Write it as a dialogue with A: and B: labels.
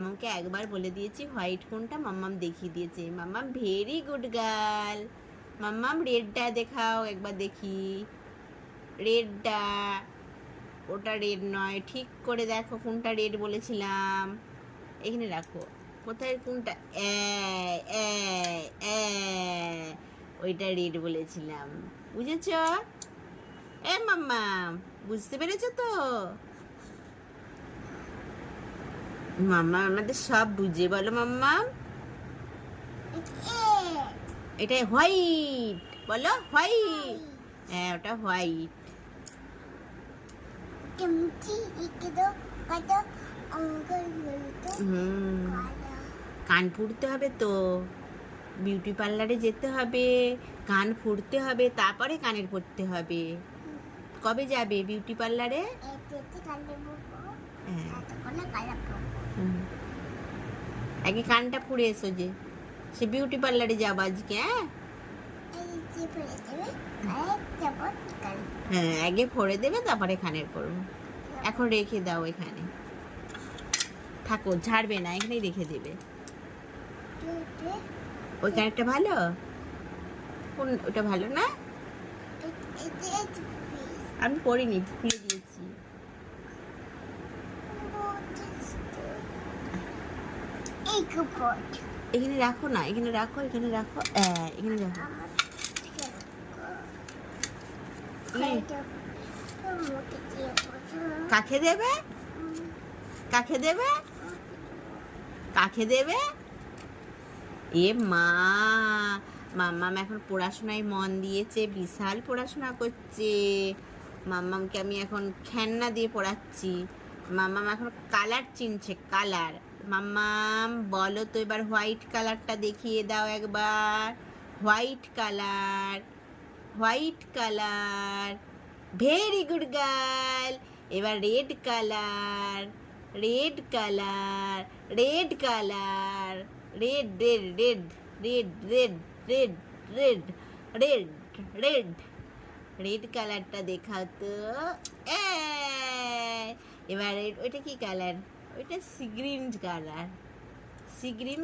A: মামামকে একবার বলে দিয়েছি হোয়াইট কোনটা, মাম্মাম দেখিয়ে দিয়েছে। মাম্মাম ভেরি গুড গার্ল। মাম্মাম রেডটা দেখাও একবার দেখি। রেডটা, ওটা রেড নয়, ঠিক করে দেখো কোনটা রেড বলেছিলাম। এখানে রাখো, কোথায় কোনটা, ওইটা রেড বলেছিলাম, বুঝেছ? মাম্মাম বুঝতে পেরেছো তো? মাম্মা আমাদের সব বুঝে, বলো মাম্মাম। এটা হোয়াইট, বলো হোয়াইট। হ্যাঁ, ওটা হোয়াইট। কান ফুড়তে হবে তো, বিউটি পার্লারে যেতে হবে, কান ফুড়তে হবে, তারপরে কানের পড়তে হবে। কবে যাবে বিউটি পার্লারে? আগে কানটা ফুড়ে এসো, যে সে বিউটি পার্লারে যাবো আজকে। হ্যাঁ, আগে ফোড়ে দেবে, তারপরে কানের পরবো। এখন রেখে দাও, এখানে থাকো, ঝাড়বে না, এখানেই রেখে দেবে। ওই কানেরটা ভালো? কোন ওটা ভালো না? আমি পরিনি, খুলে দিয়েছি। এখানে রাখো না, এখানে রাখো, এখানে রাখো, এখানে রাখো। কাকে দেবে? কাকে দেবে? কাকে দেবে? এ মা, মাম্মাম এখন পড়াশোনায় মন দিয়েছে, বিশাল পড়াশোনা করছে। মাম্মামকে আমি এখন খেলনা দিয়ে পড়াচ্ছি। মাম্মাম এখন কালার চিনছে, কালার। মাম্মাম বলো তো এবার হোয়াইট কালারটা দেখিয়ে দাও একবার। White colour, white colour, very good girl. এবার red colour, red colour, red colour, red red red red red red red red red red কালারটা দেখাও তো। এবার ওইটা কি কালার? ওইটা sea green colour, sea green.